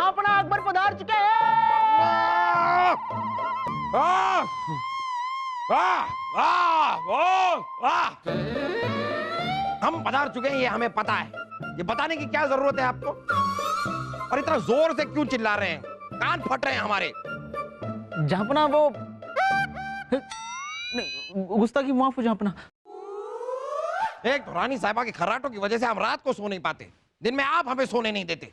जहांपना अकबर पधार चुके हैं। हम पधार चुके हैं, ये हमें पता है। ये बताने की क्या जरूरत है आपको? और इतना जोर से क्यों चिल्ला रहे हैं? कान फट रहे हैं हमारे। जहांपना वो नहीं, गुस्ताखी माफ हो जहांपना। एक तो रानी साहिबा के खर्राटों की वजह से हम रात को सो नहीं पाते, दिन में आप हमें सोने नहीं देते।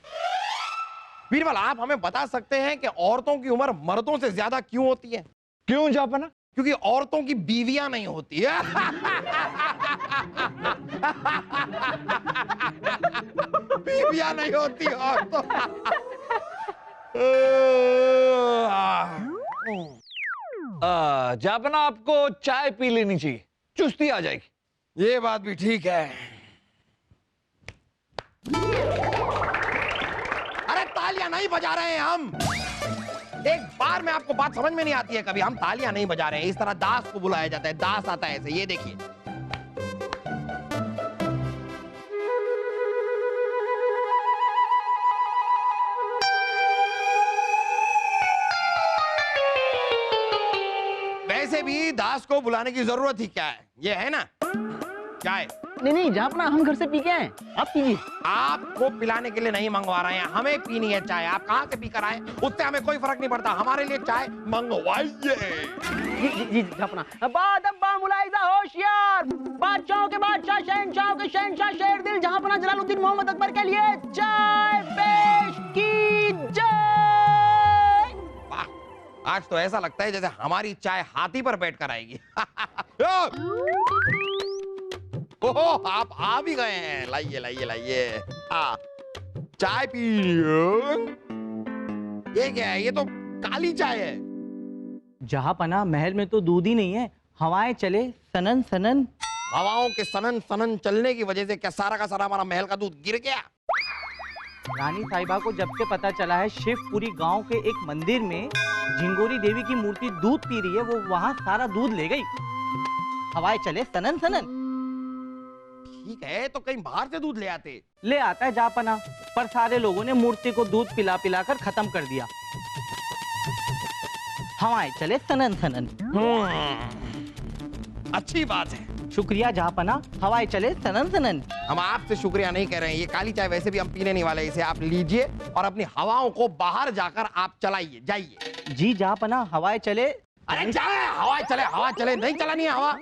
बीरबल, आप हमें बता सकते हैं कि औरतों की उम्र मर्दों से ज्यादा क्यों होती है? क्यों जहांपना? क्योंकि औरतों की बीवियां नहीं होती है। बीवियां नहीं होती औरतों। जहांपना आपको चाय पी लेनी चाहिए, चुस्ती आ जाएगी। ये बात भी ठीक है। अरे तालियां नहीं बजा रहे हैं हम। एक बार में आपको बात समझ में नहीं आती है कभी? हम तालियां नहीं बजा रहे हैं। इस तरह दास को बुलाया जाता है, दास आता है ऐसे। ये देखिए, वैसे भी दास को बुलाने की जरूरत ही क्या है? ये है ना चाय। नहीं जहांपना, हम घर से पी के आए, आप पीजिए। आपको पिलाने के लिए नहीं मंगवा रहे हैं, हमें पीनी है चाय। आप कहां से पीकर आए उससे हमें कोई फर्क नहीं पड़ता। हमारे लिए चाय मंगवाइए। जी जहांपना। बादब्बा मुलाहिजा होशियार, बादशाहों के बादशाह, शहंशाहों के शहंशाह, शेर दिल जहांपना जलालुद्दीन मोहम्मद अकबर के लिए चाय पेश कीजिए। वाह, आज तो ऐसा लगता है जैसे हमारी चाय हाथी पर बैठकर आएगी। ओहो, आप आ भी गए हैं। लाइए लाइए लाइए, चाय पिए। ये क्या है? ये तो काली चाय है। जहांपना, महल में तो दूध ही नहीं है, हवाएं चले सनन सनन। हवाओं के सनन सनन चलने की वजह से क्या सारा का सारा हमारा महल का दूध गिर गया? रानी साहिबा को जब से पता चला है शिवपुरी गांव के एक मंदिर में झिंगोरी देवी की मूर्ति दूध पी रही है, वो वहां सारा दूध ले गई। हवाएं चले सनन सनन। ठीक है, तो कहीं बाहर से दूध ले आते। ले आता है जहांपना, पर सारे लोगों ने मूर्ति को दूध पिला पिला कर खत्म कर दिया। हवाएं चले सनन सनन। अच्छी बात है। शुक्रिया जहांपना, हवाएं चले सनन सनन। हम आपसे शुक्रिया नहीं कह रहे हैं। ये काली चाय वैसे भी हम पीने नहीं वाले। इसे आप लीजिए और अपनी हवाओं को बाहर जाकर आप चलाइए, जाइए। जी जहांपना, हवाएं चले। अरे जाए, हवा चले, हवा चले। नहीं चलानी है हवा।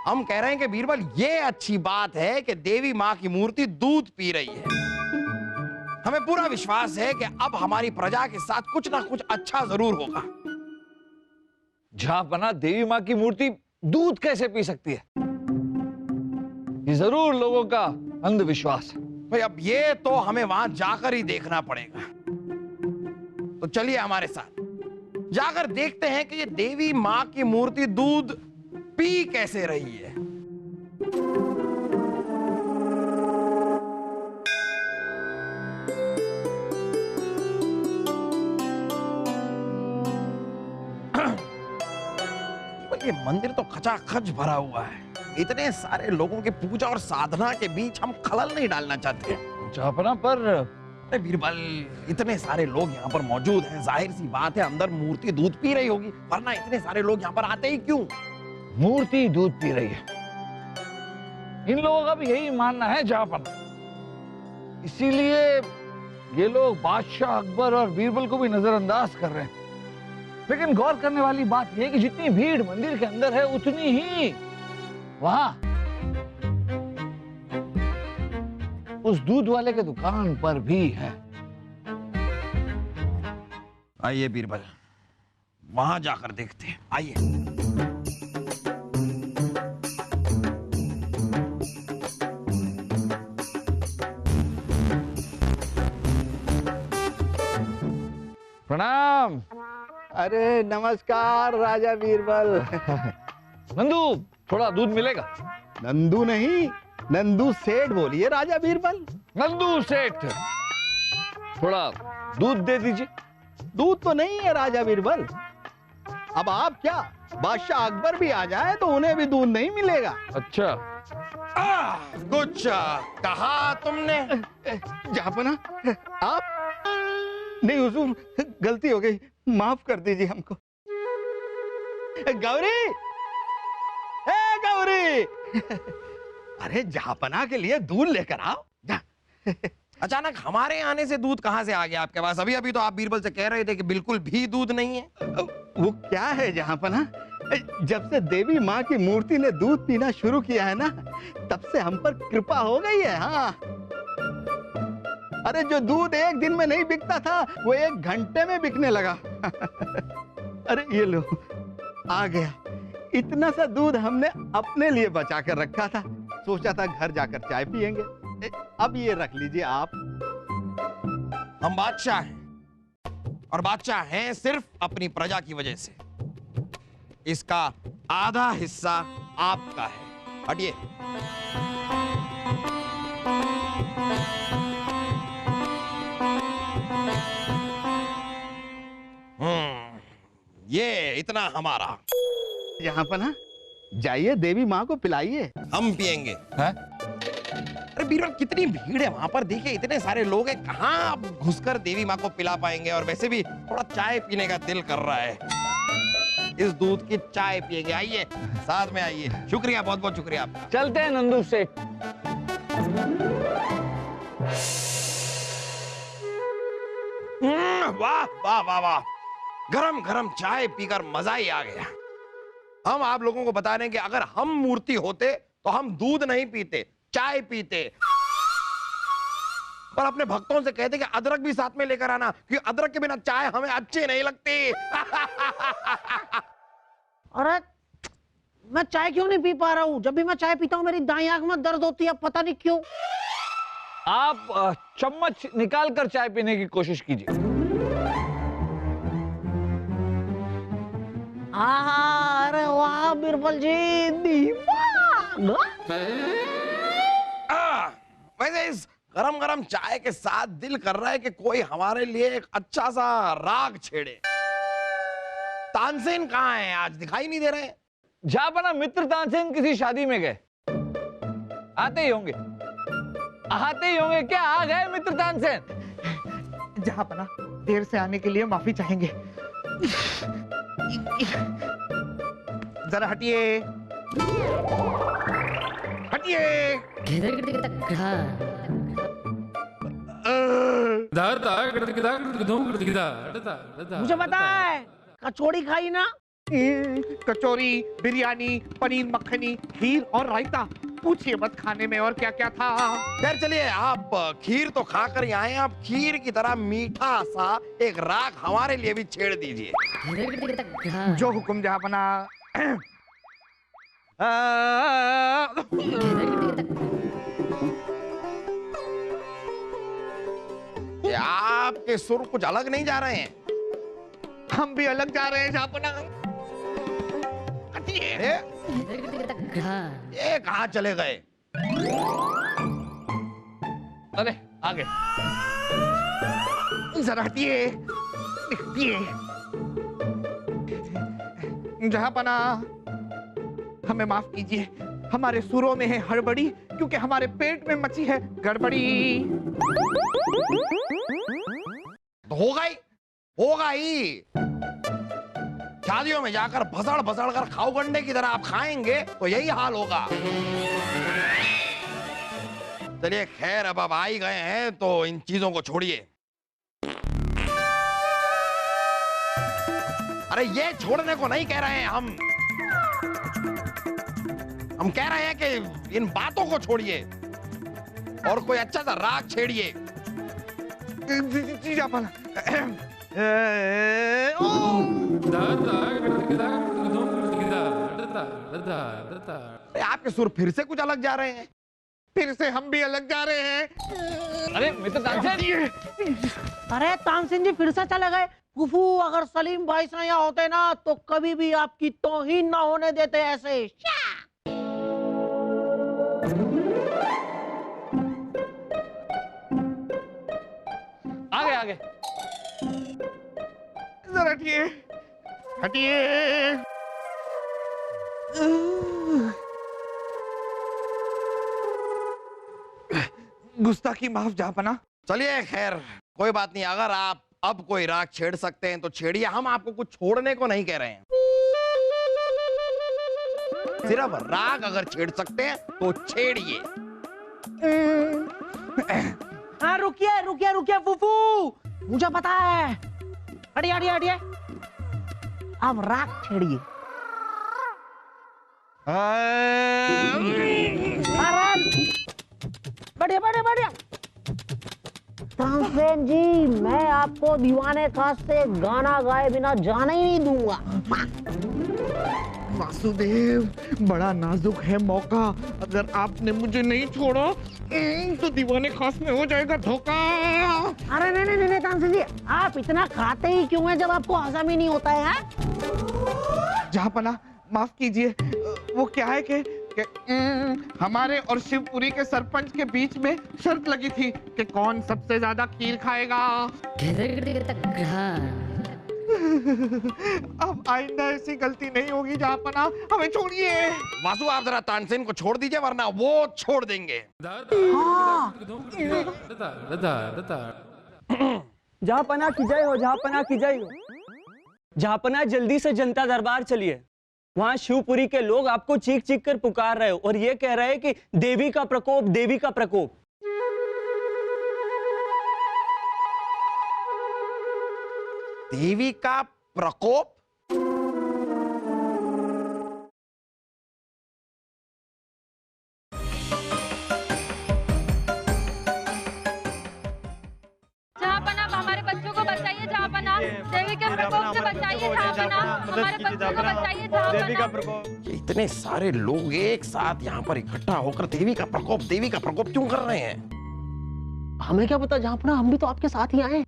हम कह रहे हैं कि बीरबल, ये अच्छी बात है कि देवी माँ की मूर्ति दूध पी रही है। हमें पूरा विश्वास है कि अब हमारी प्रजा के साथ कुछ ना कुछ अच्छा जरूर होगा। जहांपना, देवी माँ की मूर्ति दूध कैसे पी सकती है? ये जरूर लोगों का अंधविश्वास है। भाई, अब ये तो हमें वहां जाकर ही देखना पड़ेगा। तो चलिए हमारे साथ, जाकर देखते हैं कि ये देवी माँ की मूर्ति दूध पी कैसे रही है। ये मंदिर तो खचाखच भरा हुआ है। इतने सारे लोगों के पूजा और साधना के बीच हम खलल नहीं डालना चाहते। जहांपना, पर अरे बीरबल, इतने सारे लोग यहाँ पर मौजूद हैं, जाहिर सी बात है अंदर मूर्ति दूध पी रही होगी, वरना इतने सारे लोग यहाँ पर आते ही क्यों? मूर्ति दूध पी रही है, इन लोगों का भी यही मानना है जहांपना। इसीलिए ये लोग बादशाह अकबर और बीरबल को भी नजरअंदाज कर रहे हैं। लेकिन गौर करने वाली बात यह है कि जितनी भीड़ मंदिर के अंदर है, उतनी ही वहां उस दूध वाले के दुकान पर भी है। आइए बीरबल, वहां जाकर देखते हैं। आइए। प्रणाम। अरे नमस्कार राजा बीरबल। नंदू, थोड़ा दूध मिलेगा? नंदू नहीं, नंदू सेठ बोलिए राजा बीरबल। नंदू सेठ, थोड़ा दूध दे दीजिए। दूध तो नहीं है राजा बीरबल। अब आप क्या, बादशाह अकबर भी आ जाए तो उन्हें भी दूध नहीं मिलेगा। अच्छा। गुड कुछ कहा तुमने? जहापना, आप नहीं हुजूर, गलती हो गई, माफ कर दीजिए हमको। गौरी, ए गौरी, अरे जहापना के लिए दूध लेकर आओ जा। अचानक हमारे आने से दूध कहां से आ गया आपके पास? अभी अभी तो आप बीरबल से कह रहे थे कि बिल्कुल भी दूध नहीं है। वो क्या है जहापना, जब से देवी माँ की मूर्ति ने दूध पीना शुरू किया है ना, तब से हम पर कृपा हो गई है। हाँ, अरे जो दूध एक दिन में नहीं बिकता था, वो 1 घंटे में बिकने लगा। अरे ये लो, आ गया। इतना सा दूध हमने अपने लिए बचा कर रखा था, सोचा था घर जाकर चाय पियेंगे। अब ये रख लीजिए आप। हम बादशाह हैं, और बादशाह हैं सिर्फ अपनी प्रजा की वजह से। इसका आधा हिस्सा आपका है। हटिए। ये इतना हमारा। यहाँ पर ना, जाइए देवी माँ को पिलाइए। हम पिएंगे। हैं? अरे बीरबल, कितनी भीड़ है वहां पर, देखिए इतने सारे लोग हैं, कहाँ आप घुसकर देवी माँ को पिला पाएंगे? और वैसे भी थोड़ा चाय पीने का दिल कर रहा है, इस दूध की चाय पिएंगे। आइए, साथ में आइए। शुक्रिया, बहुत बहुत शुक्रिया आपका। चलते हैं नंदू सेठ। वाह वाह वाह वाह, गरम गरम चाय पीकर मजा ही आ गया। हम आप लोगों को बता रहे हैं कि अगर हम मूर्ति होते तो हम दूध नहीं पीते, चाय पीते। पर अपने भक्तों से कहते कि अदरक भी साथ में लेकर आना, क्योंकि अदरक के बिना चाय हमें अच्छी नहीं लगती। अरे मैं चाय क्यों नहीं पी पा रहा हूँ? जब भी मैं चाय पीता हूँ मेरी दाईं आंख में दर्द होती है, पता नहीं क्यों। आप चम्मच निकाल कर चाय पीने की कोशिश कीजिए। हाँ, अरे वाह बीरबल जी, दीवाना। वैसे इस गरम गरम चाय के साथ दिल कर रहा है कि कोई हमारे लिए एक अच्छा सा राग छेड़े। तानसेन कहाँ है? आज दिखाई नहीं दे रहे। जहापना, मित्र तानसेन किसी शादी में गए, आते ही होंगे। क्या आ गए मित्र तानसेन? जहापना, देर से आने के लिए माफी चाहेंगे। जरा हटिए, हटिए। मुझे पता है, कचौड़ी खाई ना? कचौरी, बिरयानी, पनीर मक्खनी, खीर और रायता। पूछिए मत खाने में और क्या क्या था। खैर चलिए, आप खीर तो खाकर ही आए, आप खीर की तरह मीठा सा एक राग हमारे लिए भी छेड़ दीजिए। जो हुक्म जहापना। आपके सुर कुछ अलग नहीं जा रहे हैं? हम भी अलग जा रहे हैं जहापना। ये कहाँ चले गए? अरे आगे। जरा हटिए, हटिए। जहापना, हमें माफ कीजिए, हमारे सुरों में है हड़बड़ी, क्योंकि हमारे पेट में मची है गड़बड़ी। तो होगा ही। शादियों में जाकर भसड़ भसड़ कर खाओ गंडे की तरह आप खाएंगे तो यही हाल होगा। चलिए खैर, अब आ ही गए हैं तो इन चीजों को छोड़िए। अरे ये छोड़ने को नहीं कह रहे हैं हम कह रहे हैं कि इन बातों को छोड़िए और कोई अच्छा सा राग छेड़िए। जी जहापना। आपके सुर फिर से कुछ अलग जा रहे हैं। फिर से हम भी अलग जा रहे हैं। अरे मित्र तानसेन, अरे तानसेन जी फिर से चले गए। फूफू, अगर सलीम भाई से यहाँ होते ना तो कभी भी आपकी तौहीन ना होने देते ऐसे। आगे आगे। जरा हटिए, हटिए। गुस्ताखी माफ जहापना। चलिए खैर कोई बात नहीं, अगर आप अब कोई राग छेड़ सकते हैं तो छेड़िए, हम आपको कुछ छोड़ने को नहीं कह रहे हैं। सिर्फ राग अगर छेड़ सकते हैं तो छेड़िए। हाँ रुकिए रुकिए रुकिए फूफू, मुझे पता है। हटिए हटिए हटिए, अब राग छेड़िए। बढ़िया बढ़िया बढ़िया। तानसेन जी, मैं आपको दीवाने खास से गाना गाए बिना जाने ही नहीं दूंगा। वासुदेव, बड़ा नाजुक है मौका, अगर आपने मुझे नहीं छोड़ा तो दीवाने खास में हो जाएगा धोखा। अरे नहीं नहीं नहीं तानसेन जी, आप इतना खाते ही क्यों हैं जब आपको हजम ही नहीं होता है? जहापना माफ कीजिए, वो क्या है कि हमारे और शिवपुरी के सरपंच के बीच में शर्त लगी थी कि कौन सबसे ज्यादा खीर खाएगा। अब आइंदा ऐसी गलती नहीं होगी जहापना, हमें छोड़िए। वासु आप जरा तानसेन को छोड़ दीजिए वरना वो छोड़ देंगे। जहापना की जय हो, जहापना की जय हो। जहापना जल्दी से जनता दरबार चलिए, वहां शिवपुरी के लोग आपको चीख चीख कर पुकार रहे हो और ये कह रहे हैं कि देवी का प्रकोप, देवी का प्रकोप। देवी का प्रकोप? जहापना हमारे बच्चों को बचाइए, जहापना देवी के प्रकोप से बचाइए, जहापना हमारे बच्चों को बचाइए, जहापना। ये इतने सारे लोग एक साथ यहाँ पर इकट्ठा होकर देवी का प्रकोप क्यों कर रहे हैं? हमें क्या पता जहापना, हम भी तो आपके साथ ही आए।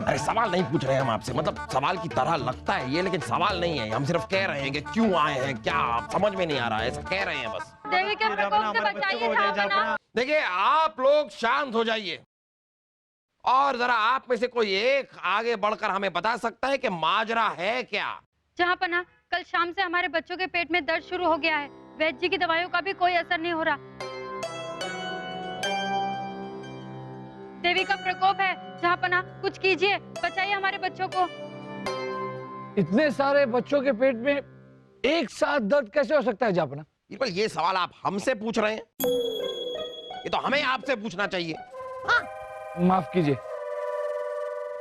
अरे सवाल नहीं पूछ रहे हैं हम आपसे, मतलब सवाल की तरह लगता है ये, लेकिन सवाल नहीं है। हम सिर्फ कह रहे हैं कि क्यों आए हैं, क्या समझ में नहीं आ रहा है, ऐसा कह रहे हैं बस। देवी के प्रकोप से बचाइए, जहापना। देखिए आप लोग शांत हो जाइए और जरा आप में से कोई एक आगे बढ़कर हमें बता सकता है कि माजरा है क्या? जहापना, कल शाम से हमारे बच्चों के पेट में दर्द शुरू हो गया है, वैद्य जी की दवाइयों का भी कोई असर नहीं हो रहा। देवी का प्रकोप है, जहापना कुछ कीजिए, बचाइए हमारे बच्चों को। इतने सारे बच्चों के पेट में एक साथ दर्द कैसे हो सकता है जहापना? बिल्कुल, ये सवाल आप हमसे पूछ रहे हैं, ये तो हमें आपसे पूछना चाहिए। माफ कीजिए,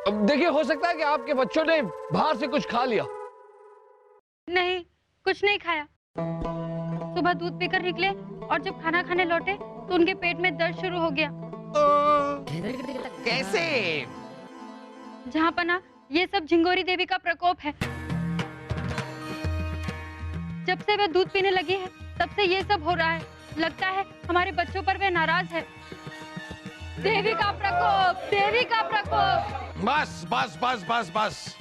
अब देखिए हो सकता है कि आपके बच्चों ने बाहर से कुछ खा लिया। नहीं, कुछ नहीं खाया। सुबह दूध पीकर निकले और जब खाना खाने लौटे तो उनके पेट में दर्द शुरू हो गया। कैसे? जहापना, ये सब झिंगोरी देवी का प्रकोप है। जब से वे दूध पीने लगी है तब से ये सब हो रहा है। लगता है हमारे बच्चों पर वे नाराज है। देवी का प्रकोप, देवी का प्रकोप। बस बस बस बस बस,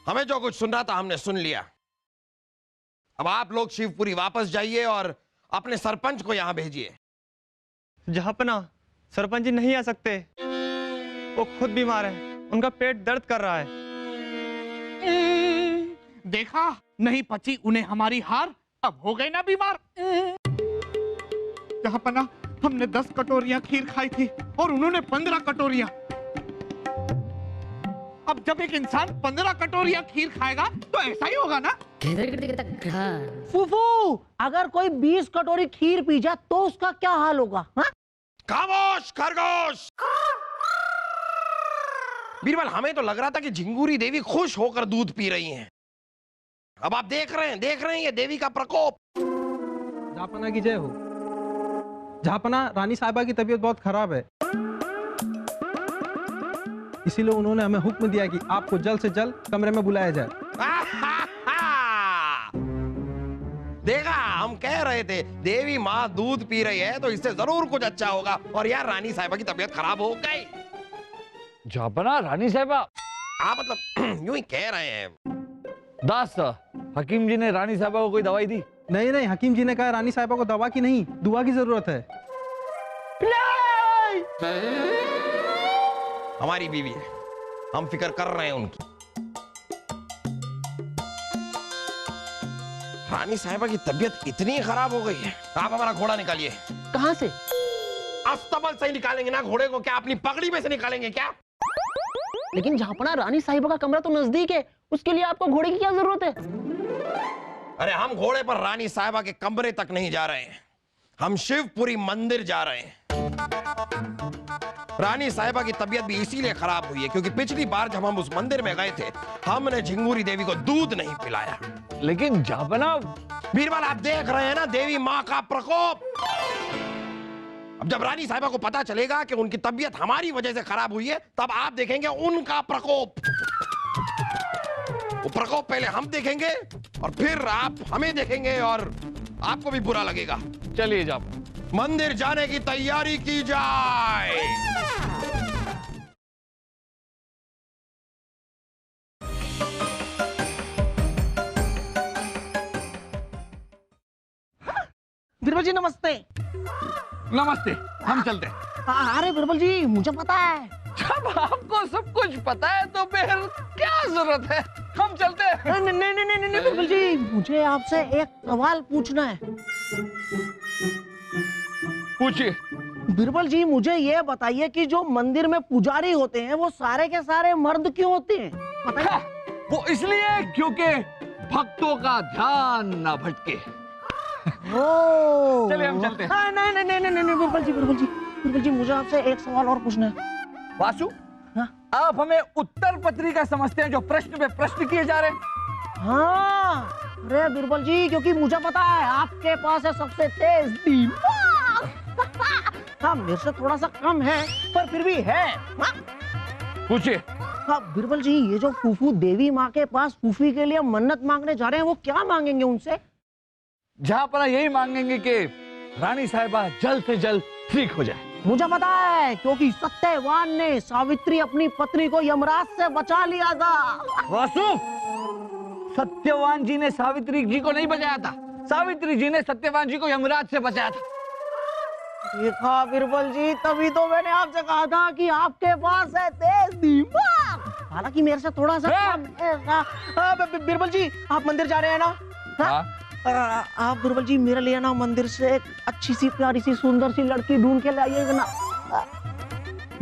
हमें जो कुछ सुनना था हमने सुन लिया। अब आप लोग शिवपुरी वापस जाइए और अपने सरपंच को यहाँ भेजिए। जहापना, सरपंच जी नहीं आ सकते, वो खुद बीमार है, उनका पेट दर्द कर रहा है। देखा, नहीं पची उन्हें हमारी हार, अब हो गए ना बीमार। जहापना, हमने 10 कटोरियां खीर खाई थी और उन्होंने 15 कटोरियां। अब जब एक इंसान 15 कटोरियां खीर खाएगा तो ऐसा ही होगा ना? फूफू, अगर कोई 20 कटोरी खीर पी जाए तो उसका क्या हाल होगा? हा? खामोश खरगोश। बीरबल, हमें तो लग रहा था कि झिंगूरी देवी खुश होकर दूध पी रही हैं। अब आप देख रहे हैं ये देवी का प्रकोप। जहापना की जय हो। जहापना, रानी साहिबा की तबीयत बहुत खराब है, इसीलिए उन्होंने हमें हुक्म दिया कि आपको जल्द से जल्द कमरे में बुलाया जाए। देखा, हम कह रहे थे देवी माँ दूध पी रही है तो इससे जरूर कुछ अच्छा होगा, और यार रानी साहिबा की तबीयत खराब हो गई। जहापना, रानी साहिबा? हाँ मतलब यूं ही कह रहे हैं। दास, हकीम जी ने रानी साहिबा को कोई दवाई दी? नहीं नहीं, हकीम जी ने कहा रानी साहिबा को दवा की नहीं, दुआ की जरूरत है। हमारी बीवी है, हम फिक्र कर रहे हैं उनकी। रानी साहिबा की तबीयत इतनी खराब हो गई है। आप हमारा घोड़ा निकालिए। कहाँ से? अस्तबल से ही निकालेंगे ना घोड़े को, क्या अपनी पगड़ी में से निकालेंगे क्या? लेकिन जहापना रानी साहिबा का कमरा तो नजदीक है, उसके लिए आपको घोड़े की क्या जरूरत है? अरे हम घोड़े पर रानी साहिबा के कमरे तक नहीं जा रहे हैं, हम शिवपुरी मंदिर जा रहे हैं। रानी साहिबा की तबीयत भी इसीलिए खराब हुई है क्योंकि पिछली बार जब हम उस मंदिर में गए थे हमने झिंगूरी देवी को दूध नहीं पिलाया। लेकिन जहापना, बीरबल आप देख रहे हैं ना देवी माँ का प्रकोप। अब जब रानी साहिबा को पता चलेगा कि उनकी तबीयत हमारी वजह से खराब हुई है तब आप देखेंगे उनका प्रकोप। वो प्रकोप पहले हम देखेंगे और फिर आप हमें देखेंगे और आपको भी बुरा लगेगा। चलिए जहापना, मंदिर जाने की तैयारी की जाए। बीरबल जी नमस्ते। नमस्ते, हम चलते हैं। अरे बीरबल जी मुझे पता है। जब आपको सब कुछ पता है तो फिर क्या जरूरत है, हम चलते हैं। नहीं नहीं नहीं नहीं बीरबल जी, मुझे आपसे एक सवाल पूछना है। पूछिए। बीरबल जी मुझे ये बताइए कि जो मंदिर में पुजारी होते हैं वो सारे के सारे मर्द क्यों होते हैं? बताइए। वो इसलिए क्योंकि भक्तों का ध्यान ना भटके। चलिए हम चलते हैं। नहीं नहीं नहीं नहीं नहीं बीरबल जी मुझे आपसे एक सवाल और पूछना है। वासु, हाँ? आप हमें उत्तर पत्रिका समझते हैं जो प्रश्न पे प्रश्न किए जा रहे हैं? हाँ, अरे बीरबल जी क्योंकि मुझे पता है आपके पास है सबसे तेज दिमाग। हाँ मेरे से थोड़ा सा कम है पर फिर भी है। हाँ? पूछिए। हाँ बीरबल जी, ये जो फूफू देवी माँ के पास फूफी के लिए मन्नत मांगने जा रहे हैं वो क्या मांगेंगे उनसे? जहापना यही मांगेंगे कि रानी साहिबा जल्द से जल्द ठीक हो जाए। मुझे पता है क्योंकि सत्यवान ने सावित्री अपनी पत्नी को यमराज से बचा लिया था। वासु, सत्यवान जी ने सावित्री जी को नहीं बचाया था, सावित्री जी ने सत्यवान जी को यमराज से बचाया था। देखा बीरबल जी, तभी तो मैंने आपसे कहा था कि आपके पास है तेज दिमाग। हालांकि मेरे से थोड़ा सा कम है। बीरबल जी आप मंदिर जा रहे हैं ना? हाँ? आप बीरबल जी मेरे लिए ना मंदिर से एक अच्छी सी प्यारी सी सुंदर सी लड़की ढूंढ के लाइएगा ना।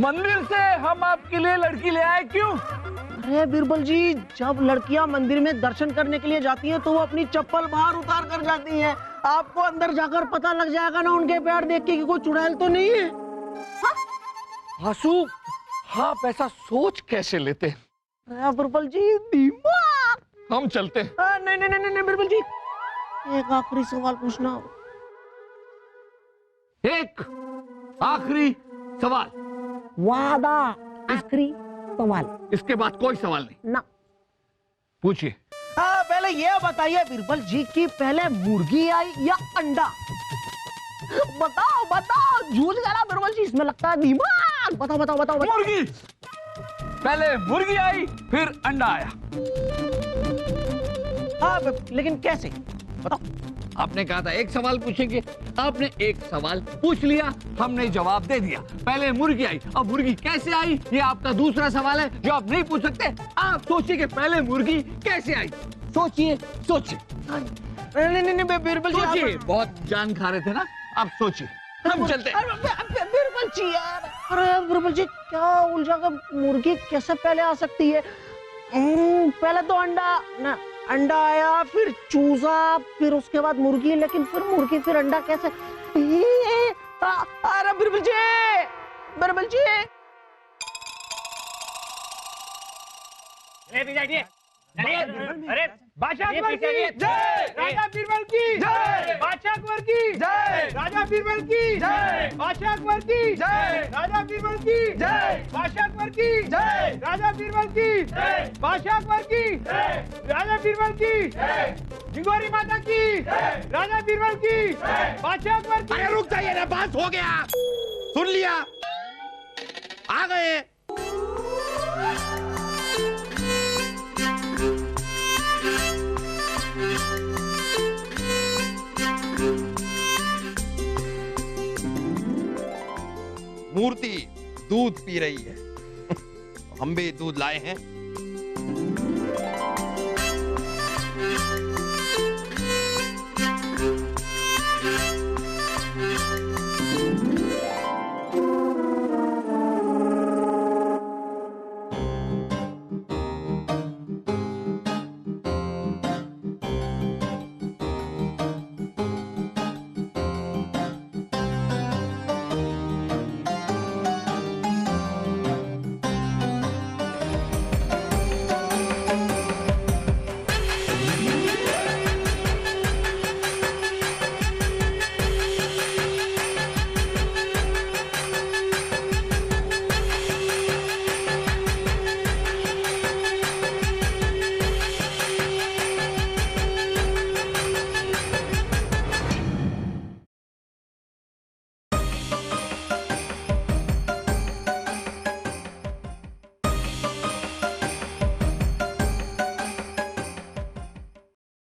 मंदिर से हम आपके लिए लड़की ले आए क्यों? अरे बीरबल जी, जब लड़कियां मंदिर में दर्शन करने के लिए जाती हैं तो वो अपनी चप्पल बाहर उतार कर जाती हैं। आपको अंदर जाकर पता लग जाएगा ना उनके पैर देख के कि कोई चुड़ैल तो नहीं है। वासु, आप ऐसा सोच कैसे लेते हैं? अरे बीरबल जी दिमाग। हम चलते हैं। नहीं नहीं नहीं नहीं बीरबल जी, एक आखिरी सवाल पूछना। एक आखिरी सवाल। वादा आखिरी सवाल। इसके बाद कोई सवाल नहीं ना। पूछिए। हाँ पहले ये बताइए बीरबल जी की पहले मुर्गी आई या अंडा? बताओ बताओ, झूठ गया बीरबल जी, इसमें लगता है दिमाग। बताओ बताओ बताओ, बताओ। मुर्गी। पहले मुर्गी आई फिर अंडा आया। हाँ लेकिन कैसे, बताओ। आपने कहा था एक सवाल पूछेंगे, आपने एक सवाल पूछ लिया, हमने जवाब दे दिया। पहले मुर्गी आई, अब मुर्गी कैसे आई ये आपका दूसरा सवाल है जो आप नहीं पूछ सकते। आप सोचिए कि पहले मुर्गी कैसे आई। सोचिए सोचिए। नहीं नहीं नहीं बीरबल जी, सोचिए, बहुत जान खा रहे थे ना, आप सोचिए। हम चलते हैं। बीरबल जी यार, अरे बीरबल जी क्या उलझा कर, मुर्गी कैसे पहले आ सकती है? पहले तो अंडा ना, अंडा आया फिर चूजा फिर उसके बाद मुर्गी, लेकिन फिर मुर्गी फिर अंडा कैसे? अरे बीरबल जी, बीरबल जी। अरे बादशाह अकबर की जय, राजा बीरबल की जय, बादशाह अकबर की जय, राजा बीरबल की जय, बादशाह अकबर की जय, राजा बीरबल की जय, बादशाह अकबर की जय, राजा बीरबल की जय, बादशाह अकबर की जय, राजा बीरबल की जय, झिंगोरी माता की जय, राजा बीरबल की जय, बादशाह अकबर की। अरे रुक जाइए ना, बात हो गया, सुन लिया, आ गए। मूर्ति दूध पी रही है। हम भी दूध लाए हैं।